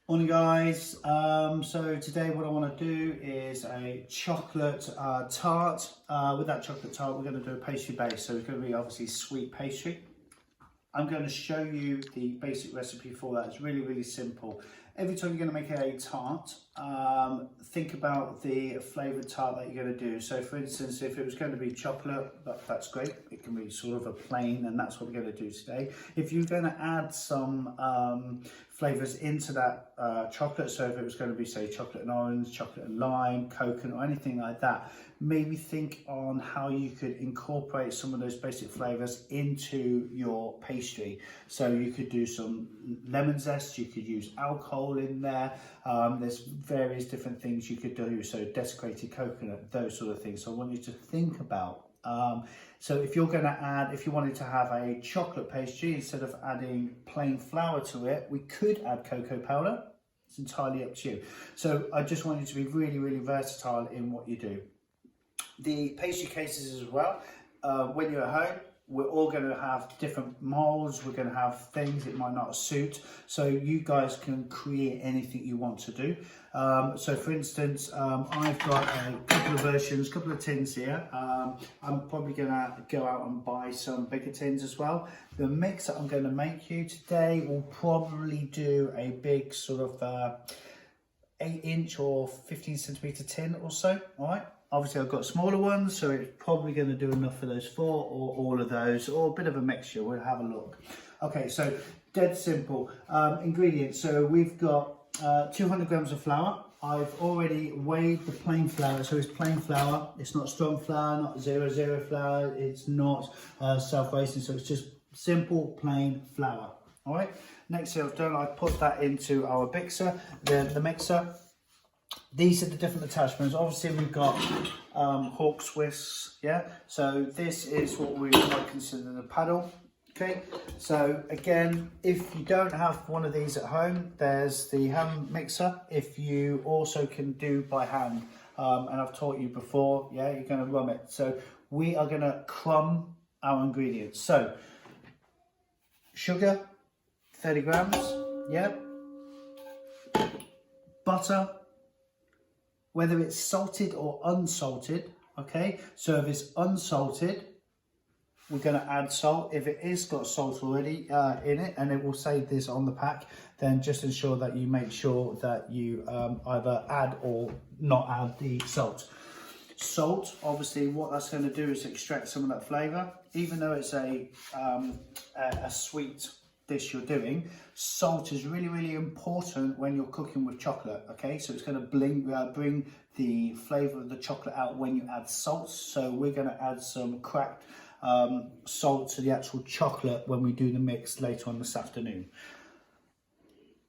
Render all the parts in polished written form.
Morning guys, so today what I want to do is a chocolate tart. With that chocolate tart we're going to do a pastry base, so it's going to be obviously sweet pastry. I'm going to show you the basic recipe for that. It's really simple. Every time you're going to make a tart, think about the flavoured tart that you're going to do. So for instance, if it was going to be chocolate, that's great. It can be sort of a plain, and that's what we're going to do today. If you're going to add some flavours into that chocolate, so if it was going to be, say, chocolate and orange, chocolate and lime, coconut, or anything like that, maybe think on how you could incorporate some of those basic flavours into your pastry. So you could do some lemon zest, you could use alcohol in there, there's various different things you could do, so desiccated coconut, those sort of things. So I want you to think about, so if you're going to add, if you wanted to have a chocolate pastry, instead of adding plain flour to it, we could add cocoa powder. It's entirely up to you. So I just want you to be really versatile in what you do. The pastry cases as well, when you're at home, we're all going to have different molds, we're going to have things it might not suit, so you guys can create anything you want to do. So for instance, I've got a couple of versions, couple of tins here. I'm probably going to go out and buy some bigger tins as well. The mix that I'm going to make you today will probably do a big sort of 8-inch or 15cm tin or so, all right? Obviously I've got smaller ones, so it's probably going to do enough for those 4 or all of those, or a bit of a mixture. We'll have a look. Okay, so dead simple. Ingredients. So we've got 200 grams of flour. I've already weighed the plain flour, so it's plain flour. It's not strong flour, not 0-0 flour. It's not self-raising, so it's just simple plain flour. All right. Next thing I've done, I put that into our mixer. The mixer. These are the different attachments. Obviously we've got Hawk Swiss, yeah, so this is what we might consider the paddle. Okay, so again, if you don't have one of these at home, there's the hand mixer. If you also can do by hand, and I've taught you before, yeah, you're going to run it. So we are going to crumb our ingredients. So sugar, 30 grams, yeah, butter, whether it's salted or unsalted, okay? So if it's unsalted, we're going to add salt. If it is got salt already in it, and it will say this on the pack, then just ensure that you make sure that you either add or not add the salt. Salt, obviously, what that's going to do is extract some of that flavour. Even though it's a sweet dish you're doing, salt is really important when you're cooking with chocolate, okay? So it's going to bring the flavour of the chocolate out when you add salt. So we're going to add some cracked salt to the actual chocolate when we do the mix later on this afternoon.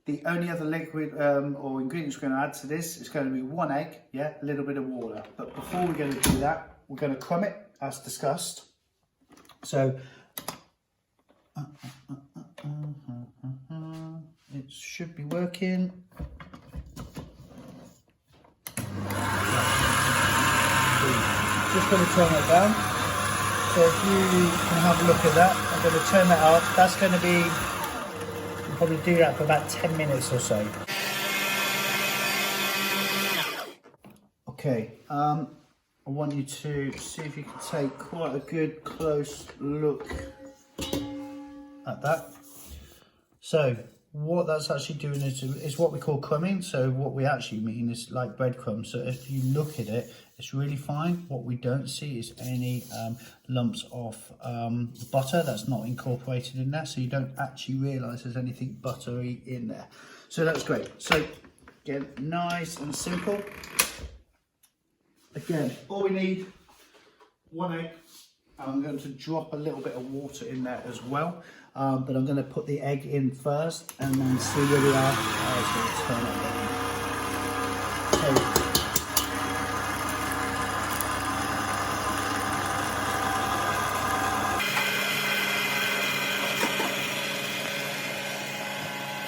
The only other liquid or ingredients we're going to add to this is going to be 1 egg, yeah, a little bit of water. But before we're going to do that, we're going to crumb it as discussed. So it should be working. Just going to turn that down. So if you can have a look at that, I'm going to turn that up. That's going to be, I'll probably do that for about 10 minutes or so. Okay, I want you to see if you can take quite a good close look at that. So what that's actually doing is what we call crumbing. So what we actually mean is like breadcrumbs. So if you look at it, it's really fine. What we don't see is any lumps of butter that's not incorporated in there. So you don't actually realise there's anything buttery in there. So that's great. So again, nice and simple. Again, all we need, 1 egg. I'm going to drop a little bit of water in there as well, but I'm going to put the egg in first and then see where we are. I was going to turn it on.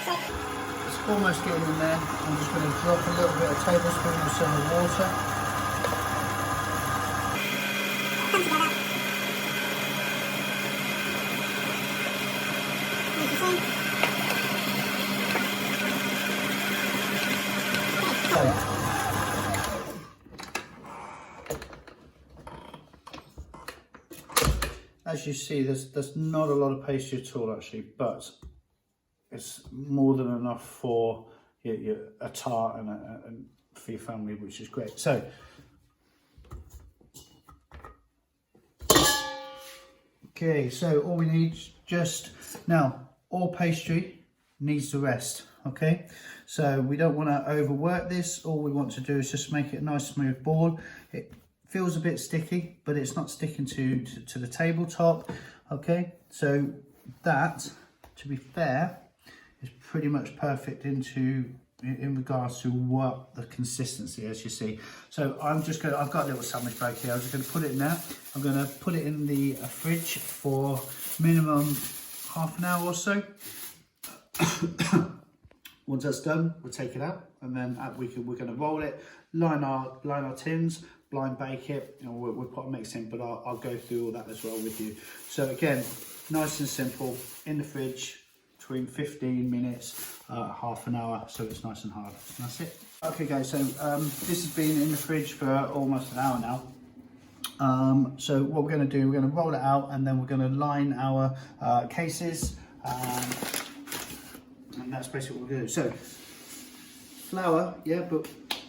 So, it's almost getting in there. I'm just going to drop a little bit of tablespoon or so of water. As you see, there's not a lot of pastry at all actually, but it's more than enough for a tart and for your family, which is great. So, okay, so all we need just now, all pastry needs to rest. Okay, so we don't want to overwork this. All we want to do is just make it a nice smooth ball. It feels a bit sticky, but it's not sticking to the tabletop. Okay, so that, to be fair, is pretty much perfect in regards to what the consistency, as you see. So I've got a little sandwich bag here. I'm just going to put it in there. I'm going to put it in the fridge for minimum half an hour or so. Once that's done, we'll take it out, and then we're going to roll it, line our tins, blind bake it, and we'll put a mix in, but I'll go through all that as well with you. So again, nice and simple, in the fridge between 15 minutes, half an hour, so it's nice and hard. And that's it. Okay guys, so this has been in the fridge for almost an hour now. So what we're going to do, we're going to roll it out, and then we're going to line our cases, and that's basically what we're going to do. So flour, yeah, but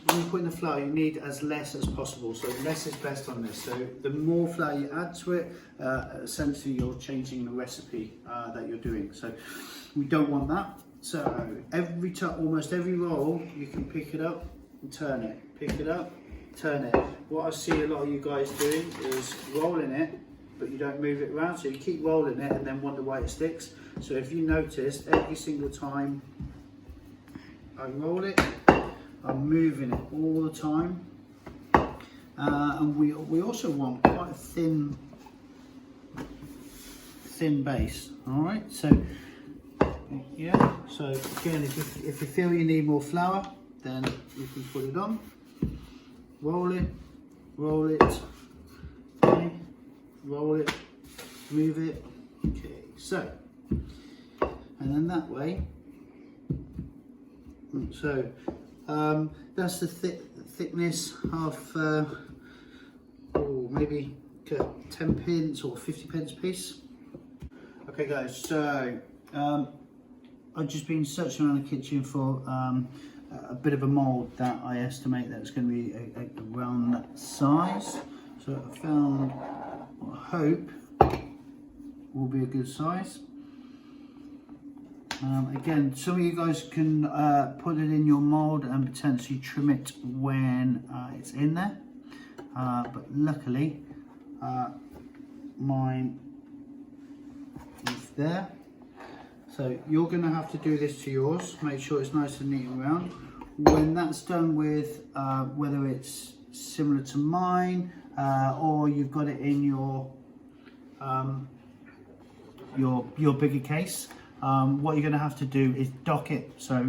when you put in the flour, you need as less as possible. So less is best on this. So the more flour you add to it, essentially you're changing the recipe that you're doing. So we don't want that. So almost every roll, you can pick it up and turn it. Pick it up, turn it. What I see a lot of you guys doing is rolling it, but you don't move it around. So you keep rolling it and then wonder why it sticks. So if you notice, every single time I roll it, I'm moving it all the time, and we also want quite a thin base. All right, so yeah. So again, if you feel you need more flour, then you can put it on. Roll it, okay, roll it, move it. Okay, so and then that way. So. That's the thickness of maybe 10 pence or 50 pence a piece. Okay guys, so I've just been searching around the kitchen for a bit of a mould that I estimate that's going to be around that size. So I found what I hope will be a good size. Again, some of you guys can put it in your mould and potentially trim it when it's in there, but luckily mine is there. So you're going to have to do this to yours, make sure it's nice and neat and round. When that's done with, whether it's similar to mine or you've got it in your bigger case, what you're going to have to do is dock it. So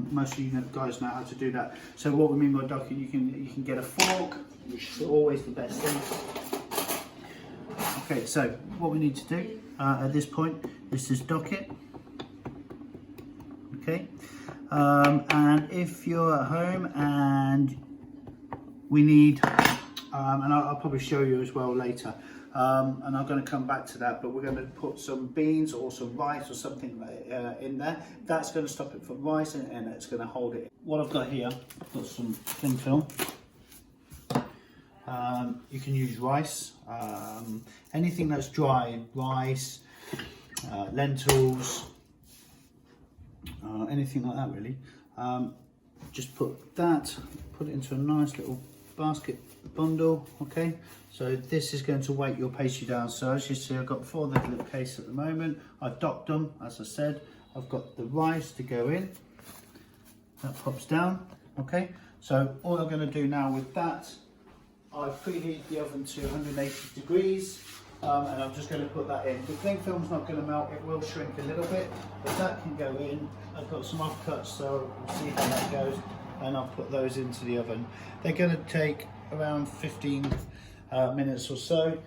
most of you guys know how to do that. So what we mean by docking, you can get a fork, which is always the best thing. Okay, so what we need to do at this point is just dock it. Okay, and if you're at home and we need, and I'll probably show you as well later. And I'm going to come back to that, but we're going to put some beans or some rice or something in there. That's going to stop it from rising and it's going to hold it. What I've got here, I've got some cling film. You can use rice, anything that's dry, rice, lentils, anything like that really. Just put it into a nice little basket bundle. Okay, so this is going to weight your pastry down. So as you see, I've got 4 little cases at the moment. I've docked them, as I said. I've got the rice to go in. That pops down. Okay, so all I'm going to do now with that, I've preheated the oven to 180 degrees, and I'm just going to put that in. The cling film's not going to melt, it will shrink a little bit, but that can go in. I've got some offcuts, so we'll see how that goes, and I'll put those into the oven. They're going to take around 15 minutes or so.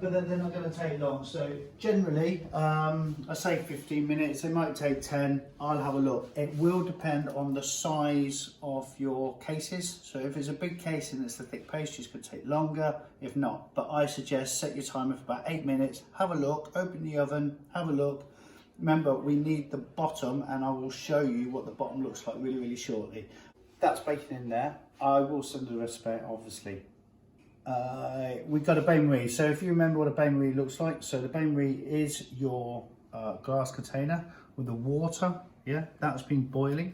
but then they're not going to take long. So generally, I say 15 minutes. They might take 10. I'll have a look. It will depend on the size of your cases. So if it's a big case and it's a thick pastry, it's going to take longer. If not, but I suggest set your timer for about 8 minutes. Have a look. Open the oven. Have a look. Remember, we need the bottom, and I will show you what the bottom looks like really, really shortly. That's baking in there. I will send the recipe, obviously. We've got a bain-marie. So if you remember what a bain-marie looks like, so the bain-marie is your glass container with the water. Yeah, that's been boiling.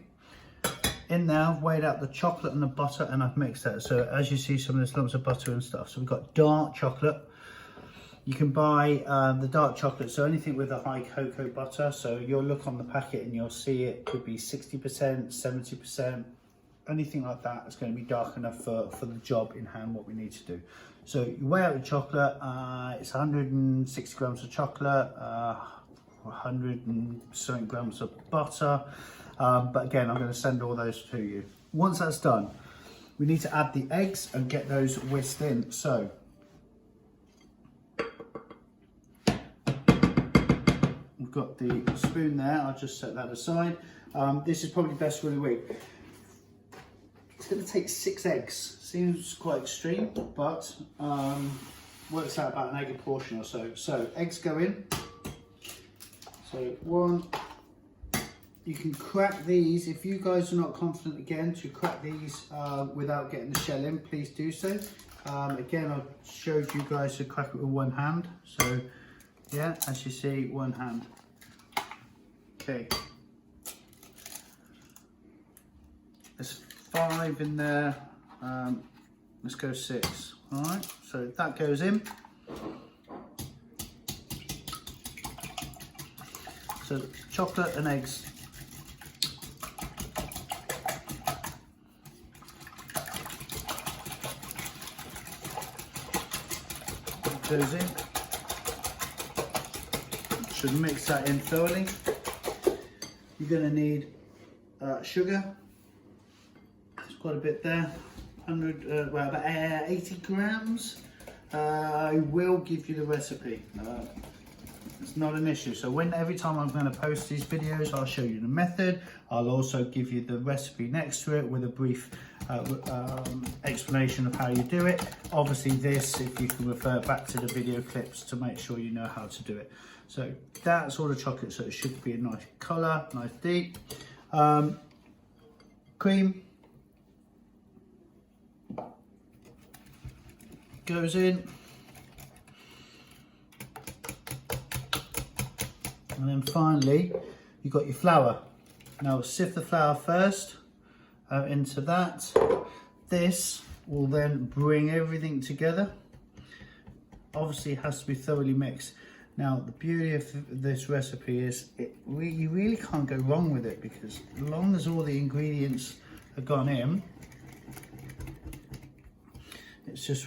In there, I've weighed out the chocolate and the butter, and I've mixed that. So as you see, some of this lumps of butter and stuff. So we've got dark chocolate. You can buy the dark chocolate, so anything with a high cocoa butter. So you'll look on the packet and you'll see it could be 60%, 70%. Anything like that is going to be dark enough for the job in hand, what we need to do. So you weigh out the chocolate, it's 160 grams of chocolate, 100 and something grams of butter. But again, I'm going to send all those to you. Once that's done, we need to add the eggs and get those whisked in. So we've got the spoon there, I'll just set that aside. This is probably best for the week. It's going to take 6 eggs. Seems quite extreme, but works out about an egg a portion or so. So eggs go in. So 1. You can crack these. If you guys are not confident again to crack these without getting the shell in, please do so. Again, I showed you guys to crack it with one hand. So yeah, as you see, one hand. Okay. There's 5 in there. Let's go 6. All right, so that goes in. So chocolate and eggs. That goes in. Should mix that in thoroughly. You're going to need sugar. There's quite a bit there. 100, well, about 80 grams. I will give you the recipe. It's not an issue. So every time I'm going to post these videos, I'll show you the method. I'll also give you the recipe next to it with a brief explanation of how you do it. Obviously this, if you can refer back to the video clips to make sure you know how to do it. So that's all the chocolate, so it should be a nice colour, nice deep. Cream goes in. And then finally, you've got your flour. Now sift the flour first into that. This will then bring everything together. Obviously it has to be thoroughly mixed. Now the beauty of this recipe is you really can't go wrong with it, because as long as all the ingredients have gone in,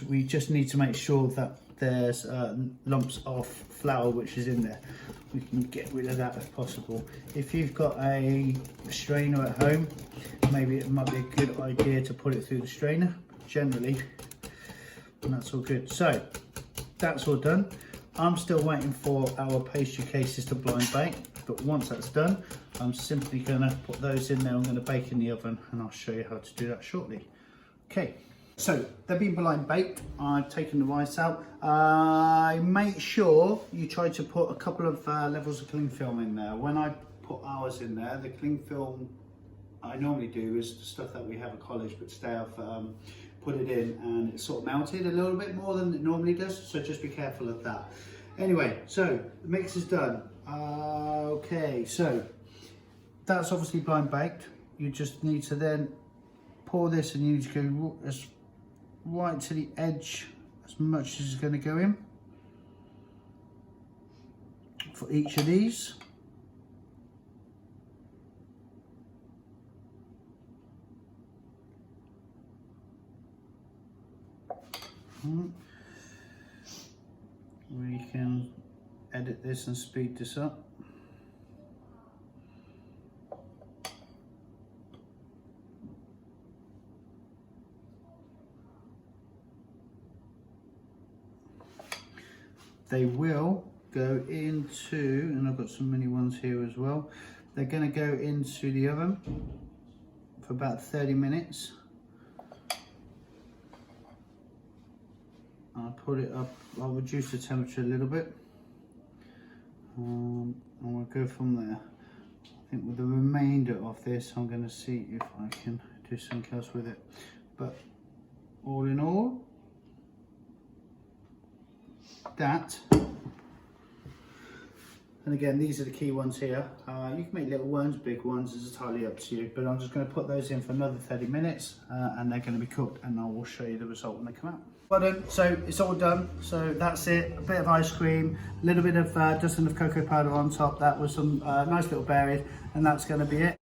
we just need to make sure that there's lumps of flour which is in there. We can get rid of that if possible. If you've got a strainer at home, maybe it might be a good idea to put it through the strainer. Generally, and that's all good. So that's all done. I'm still waiting for our pastry cases to blind bake, but once that's done, I'm simply going to put those in there. I'm going to bake in the oven, and I'll show you how to do that shortly. Okay. So they've been blind baked. I've taken the rice out. Make sure you try to put a couple of levels of cling film in there. When I put ours in there, the cling film I normally do is the stuff that we have at college, but today I've put it in and it's sort of melted a little bit more than it normally does, so just be careful of that. Anyway, so the mix is done. Okay, so that's obviously blind baked. You just need to then pour this, and you need to go right to the edge as much as is going to go in for each of these. We can edit this and speed this up. they will go into, and I've got some mini ones here as well, they're going to go into the oven for about 30 minutes. I'll put it up, I'll reduce the temperature a little bit, and we'll go from there. I think with the remainder of this, I'm going to see if I can do something else with it. But all in all, that. And again, these are the key ones here. You can make little ones, big ones, it's entirely up to you. But I'm just going to put those in for another 30 minutes and they're going to be cooked, and I will show you the result when they come out. Well done, so it's all done. So that's it, a bit of ice cream, a little bit of dusting of cocoa powder on top. That was some nice little berries, and that's going to be it.